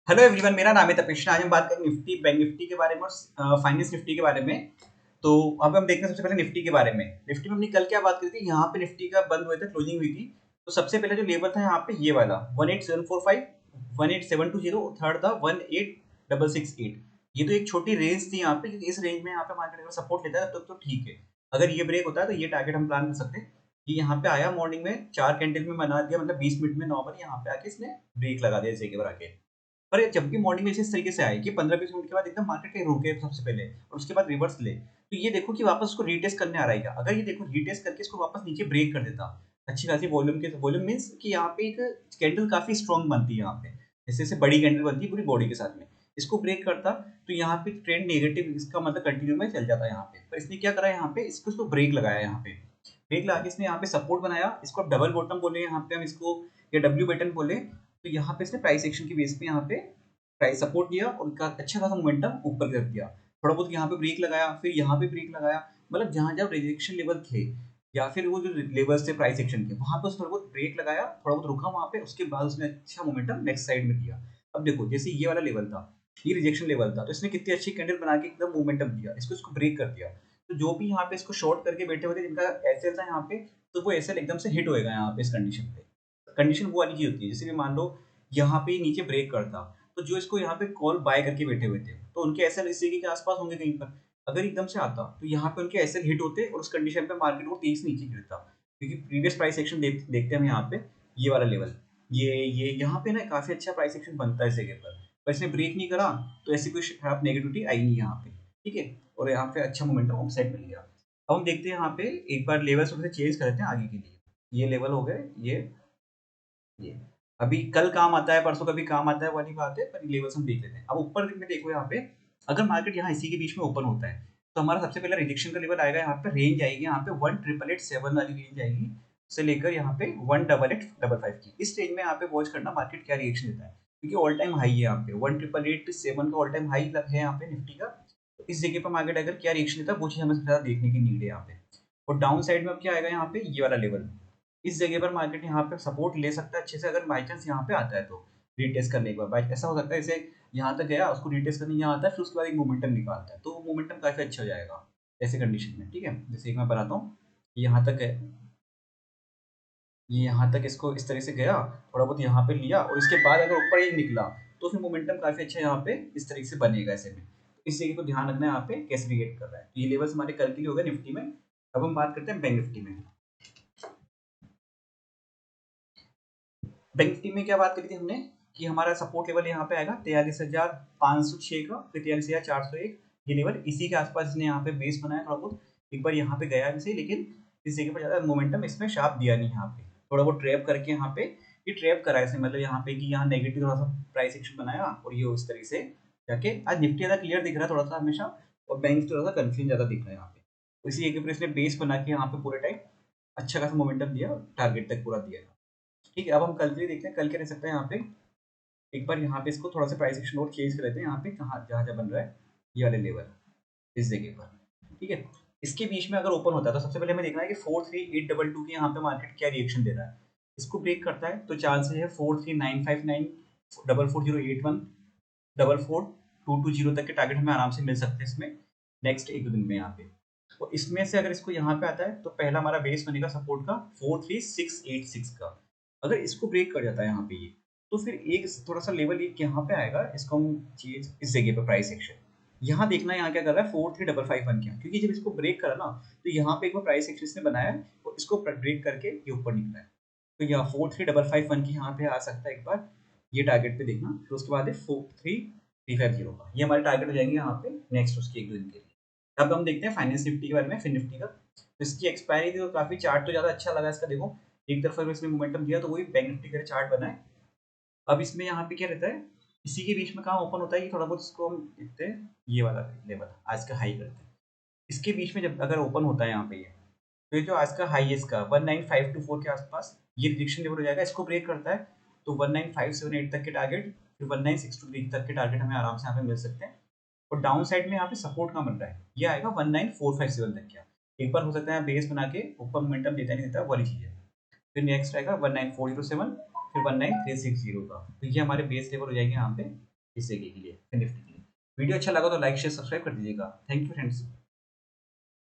Hello everyone, मेरा नाम है तपेश। आज हम बात करेंगे निफ्टी, बैंक निफ्टी के बारे में और फाइनेंस निफ्टी के बारे में। तो अब हम देखते हैं सबसे पहले निफ्टी के बारे में। निफ्टी में हमने कल क्या बात करी थी, यहाँ पे निफ्टी का बंद हुआ था, क्लोजिंग हुई थी। तो सबसे पहले जो लेवल था यहाँ पे ये वाला 18745, 18720, थर्ड था 18668। ये तो एक छोटी रेंज थी यहाँ पे, क्योंकि इस रेंज में यहाँ पे मार्केट अगर सपोर्ट लेता है तो ठीक है। अगर ये ब्रेक होता है तो ये टारगेट हम प्लान कर सकते हैं कि यहाँ पे आया मॉर्निंग में 4 कैंडल में बना दिया, मतलब 20 मिनट में नॉर्मल यहाँ पे आके इसने ब्रेक लगा दिया इस जगह पर आके। पर ये जब भी मॉर्निंग में इस तरीके से आए कि 15-20 मिनट के बाद एकदम मार्केट कहीं रुके सबसे पहले और उसके बाद रिवर्स ले, तो ये देखो कि वापस उसको रीटेस्ट करने आ रहा है क्या। अगर ये देखो रीटेस्ट करके इसको वापस नीचे ब्रेक कर देता अच्छी खासी वॉल्यूम के, वॉल्यूम मींस कि यहाँ पे एक कैंडल काफी स्ट्रॉन्ग बनती है यहाँ पे, जैसे जैसे बड़ी कैंडल बनती है पूरी बॉडी के साथ में, इसको ब्रेक करता तो यहाँ पे ट्रेंड नेगेटिव, इसका मतलब कंटिन्यू में चल जाता है यहाँ पे। पर इसने क्या करा यहाँ पे, इसको ब्रेक लगाया यहाँ पे, ब्रेक लगा के इसने यहाँ पे सपोर्ट बनाया, इसको डबल बॉटम बोले यहाँ पे हम इसको, या डब्ल्यू बटन बोले। तो यहाँ पे इसने प्राइस एक्शन की बेस पे यहाँ पे प्राइस सपोर्ट दिया और उनका अच्छा खासा मोमेंटम ऊपर कर दिया। थोड़ा बहुत यहाँ पे ब्रेक लगाया, फिर यहाँ पे ब्रेक लगाया, मतलब जहां जहां रिजेक्शन लेवल थे या फिर वो जो लेवल्स थे प्राइस एक्शन के, वहां पे उसने थोड़ा बहुत ब्रेक लगाया, थोड़ा बहुत रुका वहां पे, उसके बाद उसने अच्छा मोमेंटम नेक्स्ट साइड में दिया। अब देखो जैसे ये वाला लेवल था, ये रिजेक्शन लेवल था, तो इसने कितनी अच्छी कैंडल बना के एकदम मोमेंटम दिया, इसको ब्रेक कर दिया। तो जो भी यहाँ पे इसको शॉर्ट करके बैठे हुए थे जिनका एसएल था यहाँ पे, तो वो एसएल एकदम से हिट होएगा यहाँ पे इस कंडीशन पे। कंडीशन वो वाली चीज होती है, जैसे कि मान लो यहाँ पे नीचे ब्रेक करता, तो जो इसको यहाँ पे कॉल बाय करके बैठे हुए थे तो उनके एसएल इस जगह के आसपास होंगे कहीं पर। अगर एकदम से आता तो यहाँ पे उनके एसएल हिट होते और उस कंडीशन पे मार्केट वो तेज नीचे गिरता, क्योंकि प्रीवियस प्राइस एक्शन देखते हैं हम यहाँ पे, ये वाला लेवल, ये यहाँ पे ना काफी अच्छा प्राइस एक्शन बनता है इस जगह पर इसने ब्रेक नहीं करा, तो ऐसी कोई खराब नेगेटिविटी आई नहीं यहाँ पे। ठीक है, और यहाँ पे अच्छा मोमेंटम ऑफसेट मिल गया। अब हम देखते हैं यहाँ पे एक बार लेवल थोड़े से चेंज करते हैं आगे के लिए। ये लेवल हो गए, ये अभी कल काम आता है, परसों कभी काम आता है वाली बात है, पर लेवल्स हम देख लेते हैं। अब ऊपर में देखो यहाँ पे, अगर मार्केट यहाँ इसी के बीच में ओपन होता है तो हमारा सबसे पहला रिजेक्शन का लेवल आएगा, यहाँ पे रेंज आएगी, यहाँ पे 18887 वाली रेंज आएगी से लेकर यहाँ पे 18855 की, इस रेंज में यहाँ पे वॉच करना मार्केट क्या रिएक्शन देता है, क्योंकि ऑल टाइम हाई है यहाँ पे 18887 का ऑल टाइम हाई है यहाँ पे निफ्टी का। तो इस जगह पर मार्केट अगर क्या रिएक्शन देता है वो चीज हमें सबसे ज्यादा देखने की नीड है यहाँ पे। और डाउन साइड में अब क्या आएगा यहाँ पे, ये वाला लेवल, इस जगह पर मार्केट यहाँ पे सपोर्ट ले सकता है अच्छे से, अगर बाई चांस यहाँ पे आता है तो रीटेस्ट करने के बाद बाई ऐसा हो सकता है जैसे यहाँ तक गया, उसको रीटेस्ट करने यहाँ आता है, फिर उसके बाद एक मोमेंटम निकालता है, तो वो मोमेंटम काफी अच्छा हो जाएगा ऐसे कंडीशन में। ठीक है, जैसे एक मैं बनाता हूँ, यहाँ तक है, ये यहाँ तक इसको इस तरह से गया, थोड़ा बहुत यहाँ पे लिया और इसके बाद अगर ऊपर ये निकला तो फिर मोमेंटम काफी अच्छा यहाँ पे इस तरीके से बनेगा ऐसे में। इस जगह को ध्यान रखना है यहाँ पे कैसे रिएक्ट कर रहा है। तो ये लेवल्स हमारे कल के लिए हो गए निफ्टी में। अब हम बात करते हैं बैंक निफ्टी में। बैंक निफ्टी में क्या बात करी थी हमने कि हमारा सपोर्ट लेवल यहाँ पे आएगा 43,506 का, फिर 43,401, ये लेवल इसी के आसपास इसने यहाँ पे बेस बनाया थोड़ा बहुत, एक बार यहाँ पे गया भी सही, लेकिन इस जगह पर ज्यादा मोमेंटम इसमें शार्प दिया नहीं यहाँ पे, थोड़ा बहुत ट्रैप करके यहाँ पे ये ट्रैप करा है, मतलब यहाँ पे कि यहाँ नेगेटिव थोड़ा सा प्राइस एक्शन बनाया और ये उस तरह से जाके आज निफ्टी ज्यादा क्लियर दिख रहा है थोड़ा सा हमेशा, और बैंक थोड़ा सा कंफ्यूजन ज्यादा दिख रहा है यहाँ पे। तो इसी जगह पर इसने बेस बना के यहाँ पे पूरे टाइम अच्छा खासा मोमेंटम दिया, टारगेट तक पूरा दिया। ठीक है, अब हम कल के लिए देखते हैं कल क्या रह सकता है यहाँ पे। एक बार यहाँ पे इसको थोड़ा सा प्राइस एक्शन और चेंज कर लेते हैं, यहाँ पे कहाँ जहाँ जहाँ बन रहा है ये वाले लेवल इस जगह पर। ठीक है, इसके बीच में अगर ओपन होता है तो सबसे पहले हमें देखना है कि 43822 के यहाँ पे मार्केट क्या रिएक्शन दे रहा है। इसको ब्रेक करता है तो चांसेस है 43959, 44081, 44220 तक के टारगेट हमें आराम से मिल सकते हैं इसमें नेक्स्ट एक दो दिन में यहाँ पे। और इसमें से अगर इसको यहाँ पे आता है तो पहला हमारा बेस बनेगा सपोर्ट का 43686 का। अगर इसको ब्रेक कर जाता है यहाँ पे ये, तो फिर एक थोड़ा सा लेवल एक यहाँ पे आएगा, इसको हम चीज इस जगह पे प्राइस एक्शन यहाँ देखना है, यहाँ क्या कर रहा है 43551 क्या, क्योंकि जब इसको ब्रेक करा ना तो यहाँ पे एक बार प्राइस एक्शन इसने बनाया है और इसको ब्रेक करके ये ऊपर निकला है, तो यहाँ 43551 की यहाँ पे आ सकता है एक बार, ये टारगेट पे देखना। फिर उसके बाद है 43350 का, ये हमारे टारगेट हो जाएंगे यहाँ पे नेक्स्ट उसके एक दो दिन के लिए। अब हम देखते हैं फाइनेंस निफ्टी के बारे में, फिर निफ्टी का तो इसकी एक्सपायरी थी तो काफी चार्ट तो ज्यादा अच्छा लगा इसका, देखो एक तरफ अगर इसने मोमेंटम दिया तो वही बैंक निफ्टी का चार्ट बना है। अब इसमें यहाँ पे क्या रहता है, इसी के बीच में कहाँ ओपन होता है, ये थोड़ा बहुत इसको हम देखते हैं, ये वाला लेवल आज का हाई करते हैं, इसके बीच में जब अगर ओपन होता है यहाँ पे ये, तो ये जो आज का हाई है इसका 19524 के आसपास ये रिजेक्शन लेवल हो जाएगा, इसको ब्रेक करता है तो 19578 तक के टारगेट, फिर 19623 तक के टारगेट हमें आराम से यहाँ पे मिल सकते हैं। और डाउन साइड में यहाँ पे सपोर्ट का बन रहा है, ये आएगा 19457 तक का, एक बार हो सकता है बेस बना के ऊपर मोमेंटम देता नहीं देता वाली चीज है। फिर नेक्स्ट आएगा 19407, फिर 19360 का, तो ये हमारे बेस लेवल हो जाएंगे यहाँ पे इस जगह के लिए, निफ्टी के लिए। वीडियो अच्छा लगा तो लाइक शेयर सब्सक्राइब कर दीजिएगा। Thank you friends.